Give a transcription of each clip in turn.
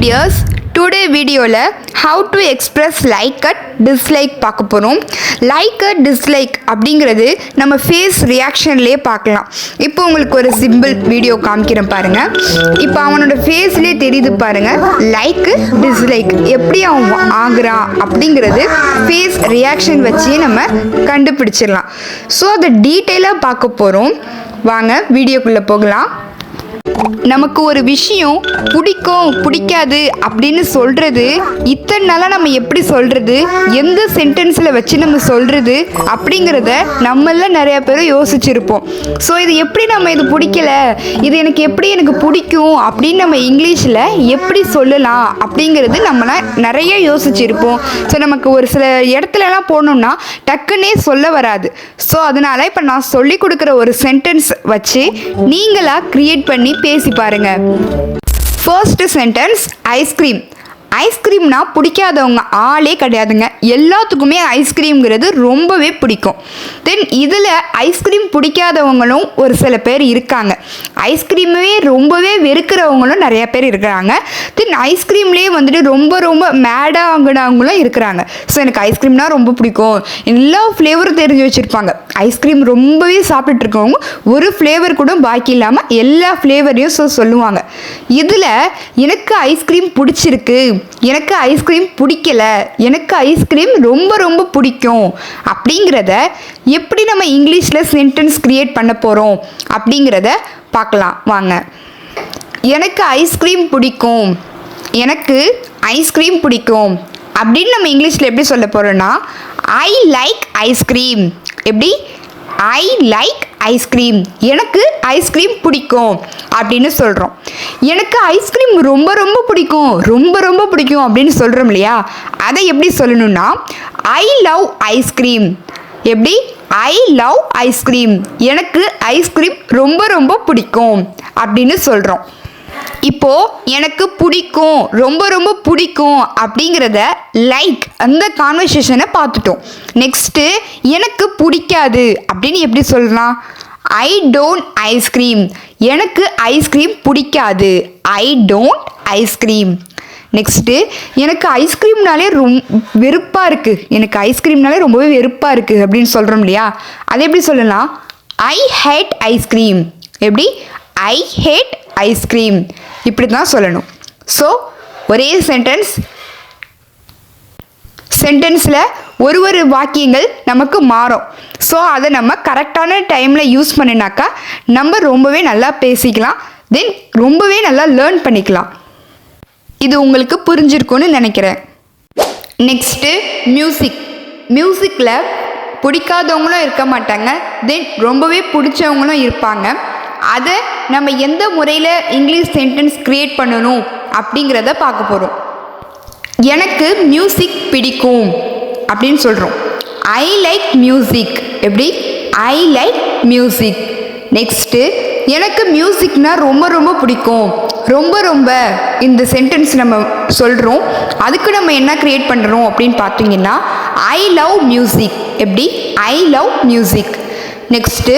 dears, today video how to express like and dislike பார்க்க போறோம். Like and dislike அப்படிங்கிறது நம்ம ஃபேஸ் ரியாக்ஷன்லயே பார்க்கலாம். இப்போ உங்களுக்கு ஒரு சிம்பிள் வீடியோ காமிக்கிறேன் பாருங்க. இப்போ அவனோட ஃபேஸ்லயே தெரியுது பாருங்க. லைக் டிஸ்லைக் எப்படி அவன் ஆகுறான் அப்படிங்கிறது ஃபேஸ் ரியாக்ஷன் வச்சு நம்ம கண்டுபிடிச்சிடலாம். ஸோ அதை டீட்டெயிலாக பார்க்க போகிறோம். வாங்க வீடியோக்குள்ளே போகலாம். நமக்கு ஒரு விஷயம் பிடிக்கும் பிடிக்காது அப்படின்னு சொல்கிறது இத்தனை நாளாக நம்ம எப்படி சொல்கிறது, எந்த சென்டென்ஸில் வச்சு நம்ம சொல்கிறது அப்படிங்கிறத நம்மளாம் நிறையா பேர் யோசிச்சுருப்போம். ஸோ இது எப்படி நம்ம இது பிடிக்கல, இது எனக்கு பிடிக்கும் அப்படின்னு நம்ம இங்கிலீஷில் எப்படி சொல்லலாம் அப்படிங்கிறது நம்மளாம் நிறைய யோசிச்சுருப்போம். ஸோ நமக்கு ஒரு சில இடத்துலலாம் போனோம்னா டக்குன்னே சொல்ல வராது. ஸோ அதனால் இப்போ நான் சொல்லி கொடுக்குற ஒரு சென்டென்ஸ் வச்சு நீங்களாக க்ரியேட் பண்ணி பேசி பாருங்க. First sentence ice cream. ஐஸ்கிரீம்னா பிடிக்காதவங்க ஆளே கிடையாதுங்க. எல்லாத்துக்குமே ஐஸ்கிரீம்ங்கிறது ரொம்பவே பிடிக்கும். தென் இதில் ஐஸ்கிரீம் பிடிக்காதவங்களும் ஒரு சில பேர் இருக்காங்க. ஐஸ்கிரீமே ரொம்பவே வெறுக்கிறவங்களும் நிறைய பேர் இருக்கிறாங்க. தென் ஐஸ்கிரீம்லேயே வந்துட்டு ரொம்ப ரொம்ப மேடாகினவங்களும் இருக்கிறாங்க. ஸோ எனக்கு ஐஸ்கிரீம்னா ரொம்ப பிடிக்கும், எல்லா ஃப்ளேவரும் தெரிஞ்சு வச்சுருப்பாங்க. ஐஸ்கிரீம் ரொம்பவே சாப்பிட்டுட்டு இருக்கவங்க ஒரு ஃப்ளேவர் கூட பாக்கி இல்லாமல் எல்லா ஃப்ளேவரையும் சொல்லுவாங்க. இதில் எனக்கு ஐஸ்கிரீம் பிடிச்சிருக்கு, எனக்கு ஐஸ்கிரீம் பிடிக்கல, எனக்கு ஐஸ்கிரீம் ரொம்ப ரொம்ப பிடிக்கும் அப்படிங்கிறத எப்படி நம்ம இங்கிலீஷில் சென்டென்ஸ் கிரியேட் பண்ண போகிறோம் அப்படிங்கிறத பார்க்கலாம் வாங்க. எனக்கு ஐஸ்கிரீம் பிடிக்கும், எனக்கு ஐஸ்கிரீம் பிடிக்கும் அப்படின்னு நம்ம இங்கிலீஷில் எப்படி சொல்ல போகிறோன்னா ஐ லைக் ஐஸ்கிரீம். எப்படி? ஐ லைக் ஐஸ்கிரீம், எனக்கு ஐஸ்கிரீம் பிடிக்கும் அப்படின்னு சொல்கிறோம். எனக்கு ஐஸ்கிரீம் ரொம்ப ரொம்ப பிடிக்கும், ரொம்ப ரொம்ப பிடிக்கும் அப்படின்னு சொல்கிறோம் இல்லையா, அதை எப்படி சொல்லணும்னா ஐ லவ் ஐஸ்கிரீம். எப்படி? ஐ லவ் ஐஸ்கிரீம், எனக்கு ஐஸ்கிரீம் ரொம்ப ரொம்ப பிடிக்கும் அப்படின்னு சொல்கிறோம். இப்போது எனக்கு பிடிக்கும், ரொம்ப ரொம்ப பிடிக்கும் அப்படிங்கிறத லைக் அந்த கான்வர்சேஷனை பார்த்துட்டோம். நெக்ஸ்ட்டு எனக்கு பிடிக்காது அப்படின்னு எப்படி சொல்லலாம்? ஐ டோன்ட் ஐஸ்கிரீம், எனக்கு ஐஸ்கிரீம் பிடிக்காது, ஐ டோன்ட் ஐஸ்கிரீம். நெக்ஸ்ட்டு எனக்கு ஐஸ்கிரீம்னாலே வெறுப்பாக இருக்குது, எனக்கு ஐஸ்கிரீம்னாலே ரொம்பவே வெறுப்பாக இருக்குது அப்படின்னு சொல்கிறோம் இல்லையா, அதை எப்படி சொல்லலாம்? ஐ ஹேட் ஐஸ்கிரீம். எப்படி? ஐ ஹேட் ஐஸ்கிரீம், இப்படி தான் சொல்லணும். ஸோ ஒரே சென்டென்ஸில் ஒரு வாக்கியங்கள் நமக்கு மாறும். ஸோ அதை நம்ம கரெக்டான டைமில் யூஸ் பண்ணினாக்கா நம்ம ரொம்பவே நல்லா பேசிக்கலாம், தென் ரொம்பவே நல்லா லேர்ன் பண்ணிக்கலாம். இது உங்களுக்கு புரிஞ்சிருக்கும்னு நினைக்கிறேன். நெக்ஸ்ட்டு மியூசிக்கில் பிடிக்காதவங்களும் இருக்க மாட்டாங்க, தென் ரொம்பவே பிடிச்சவங்களும் இருப்பாங்க. அதை நம்ம எந்த முறையில் இங்கிலீஷ் சென்டென்ஸ் க்ரியேட் பண்ணணும் அப்படிங்கிறத பார்க்க போகிறோம். எனக்கு மியூசிக் பிடிக்கும் அப்படின்னு சொல்கிறோம். I like music. எப்படி? I like music. நெக்ஸ்ட்டு எனக்கு மியூசிக்னால் ரொம்ப ரொம்ப பிடிக்கும், ரொம்ப ரொம்ப இந்த சென்டென்ஸ் நம்ம சொல்கிறோம். அதுக்கு நம்ம என்ன க்ரியேட் பண்ணுறோம் அப்படின்னு பார்த்தீங்கன்னா ஐ லவ் மியூசிக். எப்படி? I love music. Next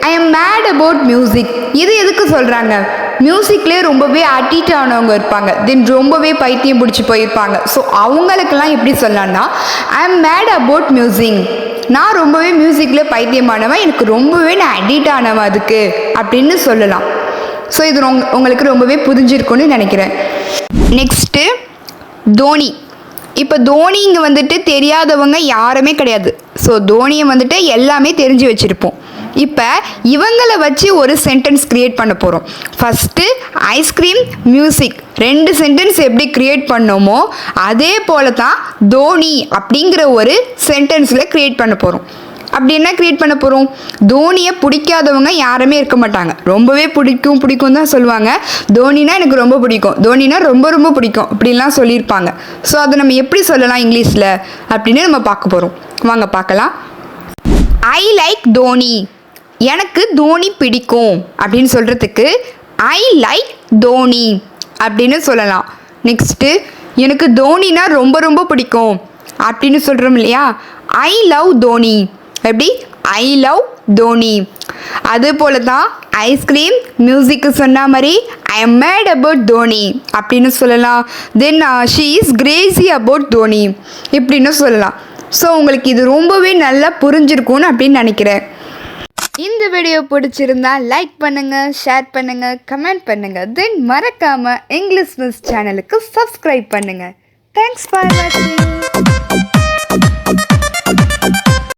I am mad about music. இது எதுக்கு சொல்கிறாங்க? மியூசிக்லேயே ரொம்பவே அடிக்ட் ஆனவங்க இருப்பாங்க, தென் ரொம்பவே பைத்தியம் பிடிச்சி போயிருப்பாங்க. ஸோ அவங்களுக்கெல்லாம் எப்படி சொல்லலாம்னா I am mad about music, நான் ரொம்பவே மியூசிக்கில் பைத்தியமானவன், எனக்கு ரொம்பவே நான் அடிக்ட் ஆனவன் அதுக்கு அப்படின்னு சொல்லலாம். ஸோ இது உங்களுக்கு ரொம்பவே புரிஞ்சிருக்குன்னு நினைக்கிறேன். நெக்ஸ்ட்டு தோனி. இப்போ தோனி இங்கே வந்துட்டு தெரியாதவங்க யாருமே கிடையாது. ஸோ தோனியை வந்துட்டு எல்லாமே தெரிஞ்சு வச்சுருப்போம். இப்போ இவங்களை வச்சு ஒரு சென்டென்ஸ் க்ரியேட் பண்ண போகிறோம். ஃபஸ்ட்டு ஐஸ்கிரீம் மியூசிக் ரெண்டு சென்டென்ஸ் எப்படி க்ரியேட் பண்ணோமோ அதே போல தான் தோனி அப்படிங்கிற ஒரு சென்டென்ஸில் க்ரியேட் பண்ண போகிறோம். அப்படி என்ன க்ரியேட் பண்ண போகிறோம்? தோனியை பிடிக்காதவங்க யாருமே இருக்க மாட்டாங்க, ரொம்பவே பிடிக்கும் தான் சொல்லுவாங்க. தோனினா எனக்கு ரொம்ப பிடிக்கும், தோனினா ரொம்ப ரொம்ப பிடிக்கும் இப்படிலாம் சொல்லியிருப்பாங்க. ஸோ அதை நம்ம எப்படி சொல்லலாம் இங்கிலீஷில் அப்படின்னு நம்ம பார்க்க போகிறோம். வாங்க பார்க்கலாம். ஐ லைக் தோனி, எனக்கு தோனி பிடிக்கும் அப்படின்னு சொல்கிறதுக்கு ஐ லைக் தோனி அப்படின்னு சொல்லலாம். நெக்ஸ்ட்டு எனக்கு தோனினா ரொம்ப ரொம்ப பிடிக்கும் அப்படின்னு சொல்கிறோம் இல்லையா, ஐ லவ் தோனி. எப்படி? I love Dhoni. அது போல தான் ஐஸ்கிரீம் மியூசிக்கு சொன்ன மாதிரி I am mad about Dhoni அப்படின்னு சொல்லலாம். Then she is crazy about Dhoni இப்படின்னு சொல்லலாம். ஸோ உங்களுக்கு இது ரொம்பவே நல்லா புரிஞ்சிருக்கும்னு அப்படின்னு நினைக்கிறேன். இந்த வீடியோ பிடிச்சிருந்தா லைக் பண்ணுங்கள், ஷேர் பண்ணுங்கள், கமெண்ட் பண்ணுங்கள். தென் மறக்காமல் இங்கிலீஷ் மிஸ் சேனலுக்கு சப்ஸ்கிரைப் பண்ணுங்கள். தேங்க்ஸ் ஃபார் வாட்சிங்.